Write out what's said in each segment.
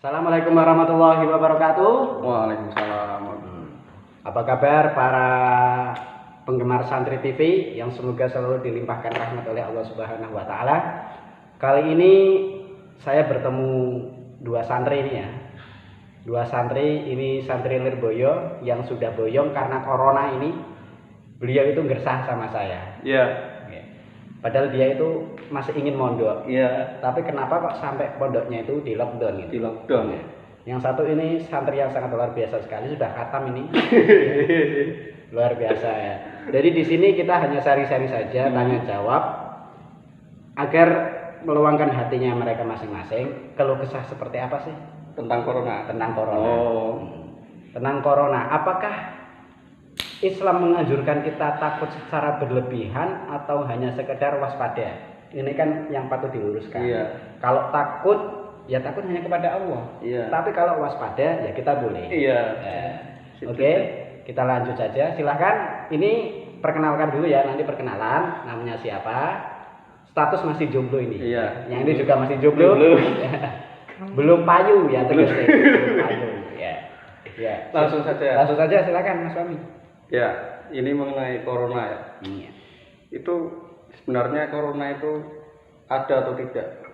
Assalamualaikum warahmatullahi wabarakatuh. Waalaikumsalam. Apa kabar para penggemar Santri TV yang semoga selalu dilimpahkan rahmat oleh Allah Subhanahu wa taala. Kali ini saya bertemu dua santri ini ya. Dua santri ini santri Lirboyo yang sudah boyong karena corona ini. Beliau itu gersah sama saya. Iya. Padahal dia itu masih ingin mondok. Iya. Tapi kenapa kok sampai pondoknya itu di lockdown gitu? Di lockdown. Yang satu ini santri yang sangat luar biasa sekali, sudah khatam ini. Luar biasa ya. Jadi di sini kita hanya sharing-sharing saja, tanya jawab agar meluangkan hatinya mereka masing-masing. Keluh kesah seperti apa sih Tentang corona. tentang corona? Oh. Tentang corona, apakah Islam menganjurkan kita takut secara berlebihan atau hanya sekedar waspada? Ini kan yang patut diluruskan. Iya. Kalau takut, ya takut hanya kepada Allah. Iya. Tapi kalau waspada, ya kita boleh. Iya. Oke, kita lanjut saja. Silahkan. Ini perkenalkan dulu ya. Nanti perkenalan. Namanya siapa? Status masih jomblo ini. Iya. Yang ini juga masih jomblo. Belum payu ya tegasnya. Belum payu. Ya. Ya. Langsung saja. Langsung saja. Silakan Mas Fahmi. Ya, ini mengenai corona ya. Iya. Itu sebenarnya corona itu ada atau tidak?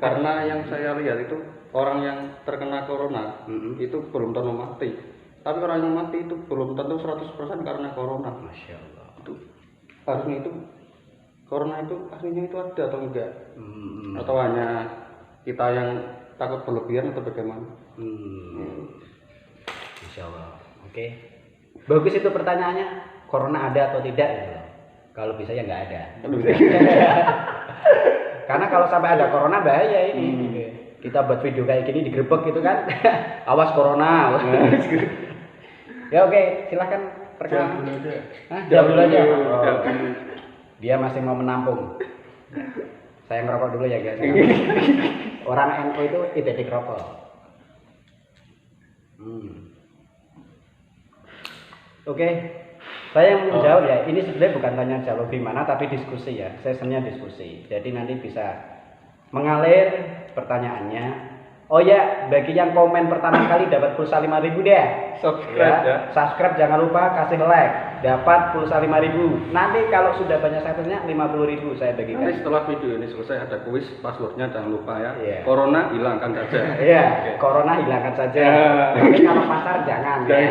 Karena yang saya lihat itu orang yang terkena corona itu belum tentu mati. Tapi orang yang mati itu belum tentu 100% karena corona. Masya Allah. Itu harusnya itu corona itu aslinya itu ada atau enggak? Atau hanya kita yang takut berlebihan atau bagaimana? Masya Allah. Oke. Bagus itu pertanyaannya. Corona ada atau tidak gitu loh. Kalau bisa ya nggak ada. Karena kalau sampai ada corona bahaya ini. Kita buat video kayak gini digerebek gitu kan. Awas corona. Ya oke, silahkan perkenalan. Jawab dulu aja. Oh. Dia masih mau menampung. Saya ngerokok dulu ya guys. Orang NU itu identik rokok. Oke, saya yang menjawab ya. Ini sebenarnya bukan tanya jawab gimana, tapi diskusi ya. Sesinya diskusi. Jadi nanti bisa mengalir pertanyaannya. Oh ya, bagi yang komen pertama kali dapat pulsa 5.000 deh. Subscribe ya. Subscribe jangan lupa, kasih like. Dapat pulsa 5.000. Nanti kalau sudah banyak subscribe-nya 50.000 saya bagikan. Nanti setelah video ini selesai ada kuis, passwordnya jangan lupa ya. Iya. Corona hilangkan saja. Iya, corona hilangkan saja. Tapi kalau pasar jangan. Ya.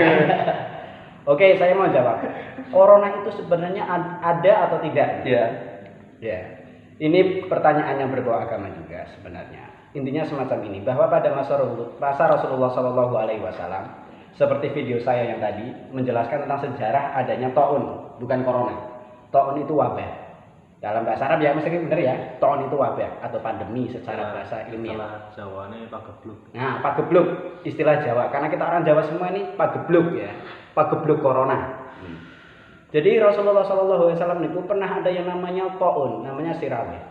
Oke, saya mau jawab. Corona itu sebenarnya ada atau tidak? Iya. Ya. Ini pertanyaan yang berbau agama juga sebenarnya. Intinya semacam ini, bahwa pada masa Rasulullah Shallallahu Alaihi Wasallam, seperti video saya yang tadi menjelaskan tentang sejarah adanya taun, bukan corona. Taun itu wabah. Dalam bahasa Arab ya mesti benar ya. Taun itu wabah atau pandemi secara bahasa ilmiah. Istilah Jawanya pagebluk. Nah, pagebluk istilah Jawa. Karena kita orang Jawa semua ini pagebluk ya. Pagebluk corona. Jadi Rasulullah SAW itu pernah ada yang namanya taun, namanya sirawih.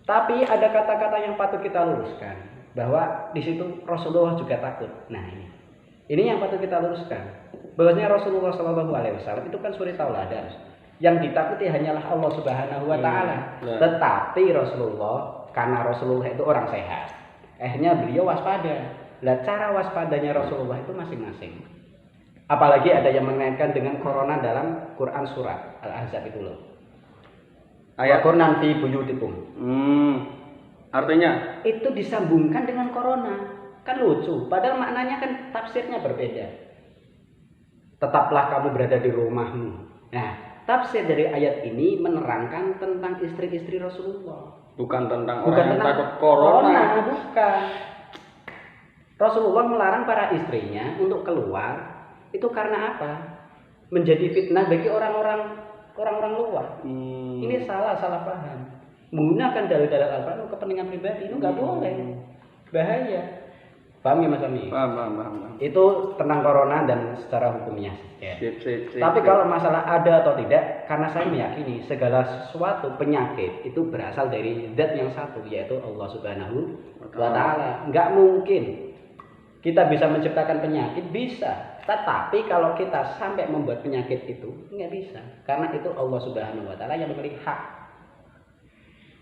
Tapi ada kata-kata yang patut kita luruskan, bahwa di situ Rasulullah juga takut. Nah ini yang patut kita luruskan. Bahwasanya Rasulullah SAW itu kan suri tauladan. Yang ditakuti hanyalah Allah Subhanahu Wa Taala. Tetapi Rasulullah, karena Rasulullah itu orang sehat, akhirnya beliau waspada. Lah cara waspadanya Rasulullah itu masing-masing. Apalagi ada yang mengaitkan dengan corona dalam Quran surat Al-Ahzab itu loh. Ayat Quran fi buyutikum. Artinya itu disambungkan dengan corona. Kan lucu, padahal maknanya kan tafsirnya berbeda. Tetaplah kamu berada di rumahmu. Nah, tafsir dari ayat ini menerangkan tentang istri-istri Rasulullah. bukan tentang Bukan orang yang tentang takut corona. Bukan. Rasulullah melarang para istrinya untuk keluar. Itu karena apa? Menjadi fitnah bagi orang-orang luar. Ini salah paham. Menggunakan dalil-dalil Al-Quran kepentingan pribadi itu nggak boleh. Bahaya. Paham ya Mas Ami? Paham. Itu tentang corona dan secara hukumnya. Ya. Sip. Tapi kalau masalah ada atau tidak, karena saya meyakini segala sesuatu penyakit itu berasal dari zat yang satu, yaitu Allah Subhanahu wa Ta'ala. Nggak mungkin kita bisa menciptakan penyakit, bisa. Tetapi kalau kita sampai membuat penyakit itu, nggak bisa. Karena itu Allah Subhanahu wa Ta'ala yang memiliki hak.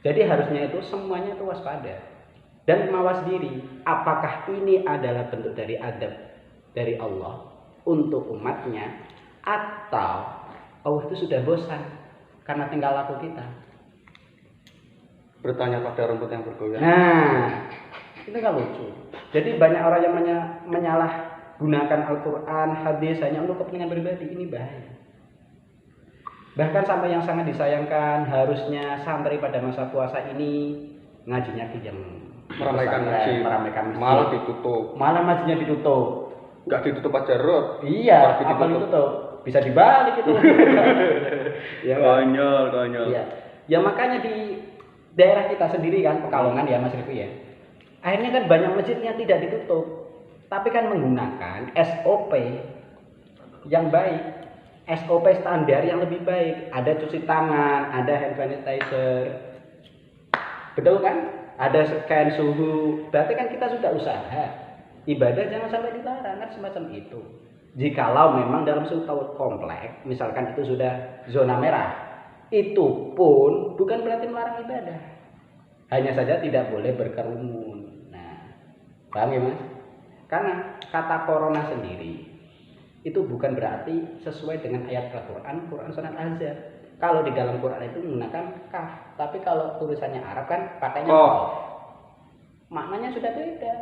Jadi harusnya itu semuanya itu waspada. dan mawas diri, apakah ini adalah bentuk dari adab dari Allah untuk umatnya, atau Allah itu sudah bosan karena tingkah laku kita. Bertanya pada rumput yang bergoyang. Nah, itu kan lucu. Jadi banyak orang yang menyalahgunakan Al-Quran, hadis hanya untuk kepentingan pribadi. Ini bahaya. Bahkan sampai yang sangat disayangkan, harusnya santri pada masa puasa ini ngajinya di jam meramaikan masjid, malah ditutup. Malah masjidnya ditutup. Enggak ditutup aja, Rod. Iya, apa ditutup? Bisa dibalik itu. Ya, konyol. Iya. Ya makanya di daerah kita sendiri kan, Pekalongan ya Mas Rifki ya. Akhirnya kan banyak masjidnya tidak ditutup, tapi kan menggunakan SOP yang baik, SOP standar yang lebih baik. Ada cuci tangan, ada hand sanitizer, betul kan? Ada scan suhu. Berarti kan kita sudah usaha. Ibadah jangan sampai dilarang, kan semacam itu. Jikalau memang dalam suatu komplek, misalkan itu sudah zona merah, itu pun bukan berarti melarang ibadah. Hanya saja tidak boleh berkerumun. Nah, paham ya Mas? Karena kata corona sendiri itu bukan berarti sesuai dengan ayat Al-Quran, Quran Surat Al-Ahzab. Kalau di dalam Quran itu menggunakan kaf, tapi kalau tulisannya Arab kan pakainya qaf. Maknanya sudah beda.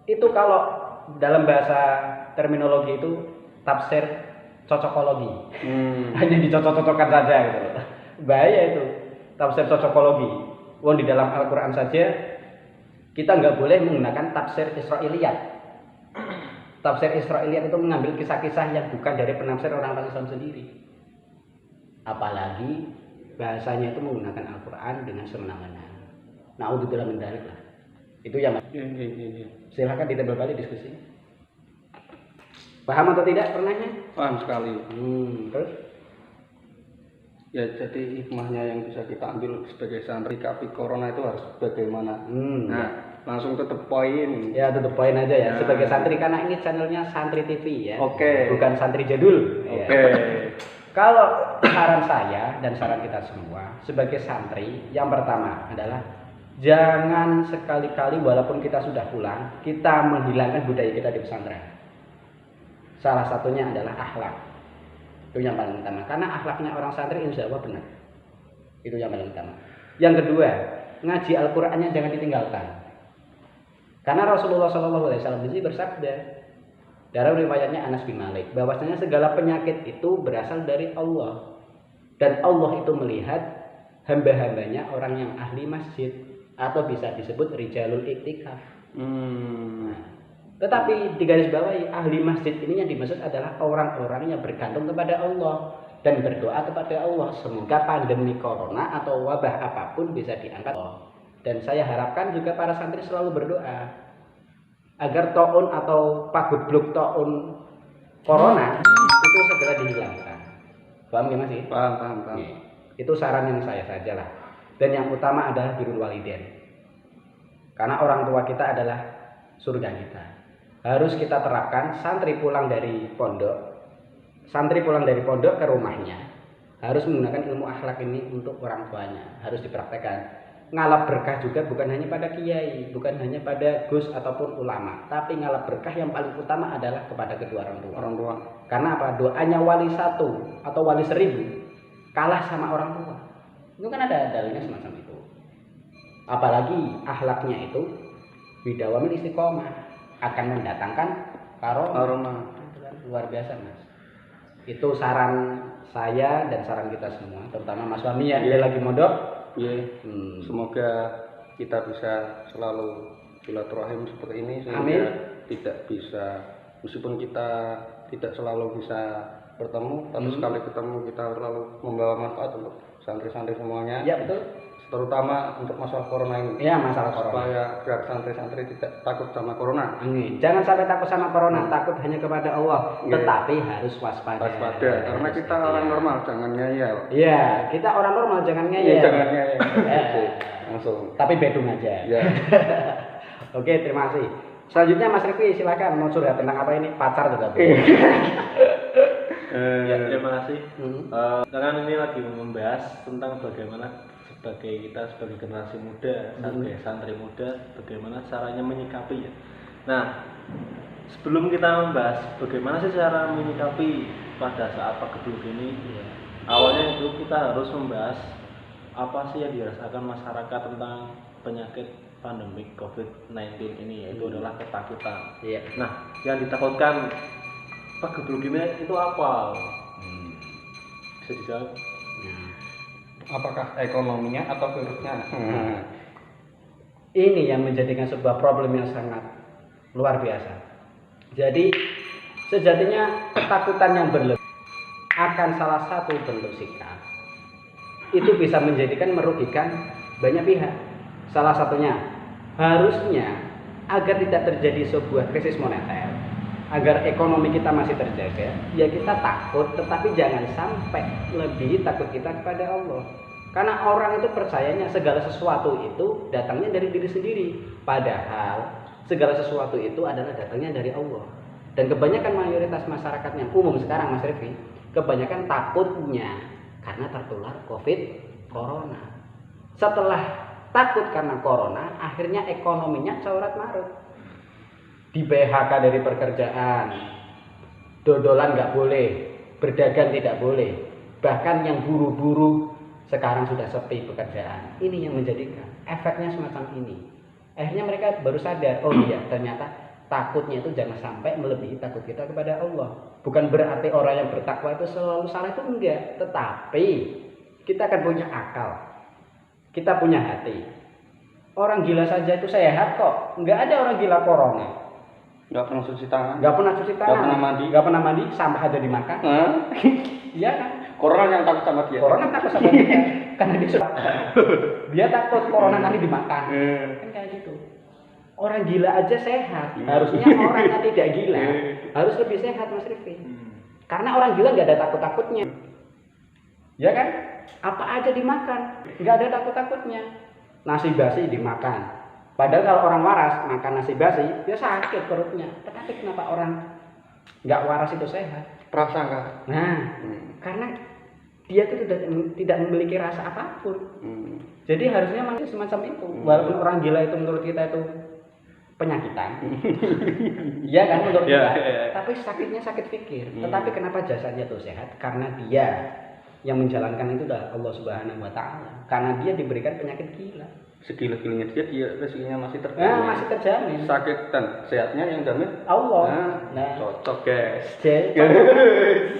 Itu kalau dalam bahasa terminologi itu tafsir cocokologi. Hanya dicocok-cocokkan saja gitu. Bahaya itu tafsir cocokologi. Wong di dalam Al-Quran saja kita nggak boleh menggunakan tafsir Israiliyat. Tafsir Israiliyat itu mengambil kisah-kisah yang bukan dari penafsir orang-orang Islam sendiri. Apalagi bahasanya itu menggunakan Al-Quran dengan semena-mena. Naudzubillah min dzalik lah. Itu yang silakan ditambah balik diskusi. Paham atau tidak pernahnya? Paham sekali. Terus? Ya jadi hikmahnya yang bisa kita ambil sebagai santri kapi corona itu harus bagaimana. Nah, langsung tutup poin. Ya tutup poin aja ya. Sebagai santri, karena ini channelnya Santri TV ya. Oke. Bukan santri jadul. Oke. Kalau saran saya dan saran kita semua sebagai santri, yang pertama adalah jangan sekali-kali walaupun kita sudah pulang, kita menghilangkan budaya kita di pesantren. Salah satunya adalah akhlak. Itu yang paling utama. Karena akhlaknya orang santri insya Allah benar. Itu yang paling utama. Yang kedua, ngaji Al-Qur'annya jangan ditinggalkan. Karena Rasulullah SAW bersabda dalam riwayatnya Anas bin Malik, bahwasanya segala penyakit itu berasal dari Allah. Dan Allah itu melihat hamba-hambanya orang yang ahli masjid, atau bisa disebut rijalul iktikaf. Tetapi di garis bawahi, ahli masjid ini yang dimaksud adalah orang-orang yang bergantung kepada Allah dan berdoa kepada Allah semoga pandemi corona atau wabah apapun bisa diangkat Allah. Dan saya harapkan juga para santri selalu berdoa agar taun atau pagebluk taun corona itu segera dihilangkan. Paham ya Mas? Paham. Itu saran yang saya saja lah. Dan yang utama adalah birrul walidain. Karena orang tua kita adalah surga kita. Harus kita terapkan. Santri pulang dari pondok ke rumahnya harus menggunakan ilmu akhlak ini untuk orang tuanya. Harus dipraktekkan. Ngalap berkah juga bukan hanya pada kiai, bukan hanya pada gus ataupun ulama, tapi ngalap berkah yang paling utama adalah kepada kedua orang tua. Karena apa? Doanya wali 1 atau wali 1000 kalah sama orang tua. Itu kan ada dalilnya semacam itu. Apalagi akhlaknya itu bidawamil istiqomah akan mendatangkan karomah. Luar biasa Mas. Itu saran saya dan saran kita semua, terutama Mas Wami ya, dia lagi mondok. Semoga kita bisa selalu silaturahim seperti ini sehingga Amin. Tidak bisa, meskipun kita tidak selalu bisa bertemu, tapi sekali ketemu kita selalu membawa manfaat untuk santri-santri semuanya. Ya betul. Terutama untuk masalah corona ini. Iya, masalah corona. Supaya biar santri-santri tidak takut sama corona. Jangan sampai takut sama corona, takut hanya kepada Allah, tetapi harus waspada. Karena kita orang normal, jangan ngeyel. Iya, kita orang normal jangan ngeyel. Jangan ngeyel. Langsung. Tapi bedung aja. Ya. Oke, terima kasih. Selanjutnya Mas Rifki silakan mau curhat tentang apa ini? Pacar juga. Ya, terima kasih. Karena ini lagi membahas tentang bagaimana sebagai generasi muda, sebagai santri muda, bagaimana caranya menyikapi ya. Nah, sebelum kita membahas bagaimana sih cara menyikapi pada saat pagebluk ini, awalnya itu kita harus membahas apa sih yang dirasakan masyarakat tentang penyakit pandemik COVID-19 ini, yaitu adalah ketakutan. Nah, yang ditakutkan pagebluk ini itu apa? Bisa dijawab? Apakah ekonominya atau virusnya? Ini yang menjadikan sebuah problem yang sangat luar biasa. Jadi sejatinya ketakutan yang berlebih akan salah satu bentuk sikap itu bisa merugikan banyak pihak. Salah satunya harusnya agar tidak terjadi sebuah krisis moneter, agar ekonomi kita masih terjaga, ya kita takut, tetapi jangan sampai lebih takut kita kepada Allah. Karena orang itu percayanya segala sesuatu itu datangnya dari diri sendiri, padahal segala sesuatu itu adalah datangnya dari Allah. Dan kebanyakan mayoritas masyarakat yang umum sekarang, Mas Rifki, kebanyakan takutnya karena tertular corona. Setelah takut karena corona, akhirnya ekonominya coret marut. Di PHK dari pekerjaan, dodolan nggak boleh, berdagang tidak boleh, bahkan yang buru-buru sekarang sudah sepi pekerjaan. Ini yang menjadikan efeknya semacam ini. Akhirnya mereka baru sadar, oh iya ternyata takutnya itu jangan sampai melebihi takut kita kepada Allah. Bukan berarti orang yang bertakwa itu selalu salah, itu enggak, tetapi kita akan punya akal, kita punya hati. Orang gila saja itu sehat kok, nggak ada orang gila corona. Nggak pernah cuci tangan, nggak pernah nggak pernah mandi, sampah aja dimakan. Iya kan? Corona yang takut sama dia. Corona takut sama dia, karena dia takut corona nanti dimakan. Kan kayak gitu. Orang gila aja sehat, harusnya orang yang tidak gila harus lebih sehat, Mas Rifki. Karena orang gila nggak ada takut-takutnya, ya kan? Apa aja dimakan, nggak ada takut-takutnya. Nasi basi dimakan. Padahal kalau orang waras makan nasi basi, dia sakit perutnya. Tetapi kenapa orang nggak waras itu sehat? Prasangka. Nah, karena dia itu tidak memiliki rasa apapun. Jadi harusnya manusia semacam itu. Walaupun orang gila itu menurut kita itu penyakitan, iya kan menurut kita. Tapi sakitnya sakit pikir. Tetapi kenapa jasadnya itu sehat? Karena dia yang menjalankan itu adalah Allah Subhanahu Wa Taala. Karena dia diberikan penyakit gila. Segila-gilanya dia rezekinya masih terjamin. Masih terjamin. Sakit dan sehatnya yang jamin Allah. Cocok guys.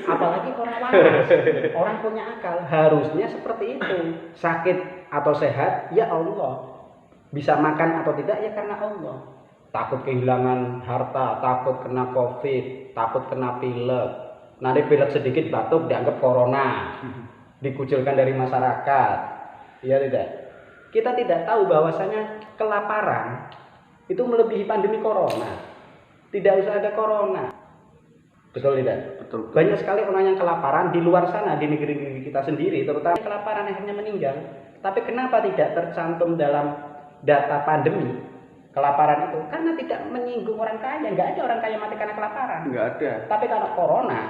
Apalagi orang waras, orang punya akal, harusnya seperti itu. Sakit atau sehat, ya Allah. Bisa makan atau tidak, ya karena Allah. Takut kehilangan harta, takut kena COVID, takut kena pilek. Nanti pilek sedikit batuk dianggap corona, dikucilkan dari masyarakat. Iya tidak? Kita tidak tahu bahwasanya kelaparan itu melebihi pandemi corona. Tidak usah ada corona. Betul tidak? Betul. Banyak sekali orang yang kelaparan di luar sana, di negeri kita sendiri, terutama kelaparan akhirnya meninggal. Tapi kenapa tidak tercantum dalam data pandemi kelaparan itu? Karena tidak menyinggung orang kaya. Nggak ada orang kaya mati karena kelaparan. Nggak ada. Tapi kalau corona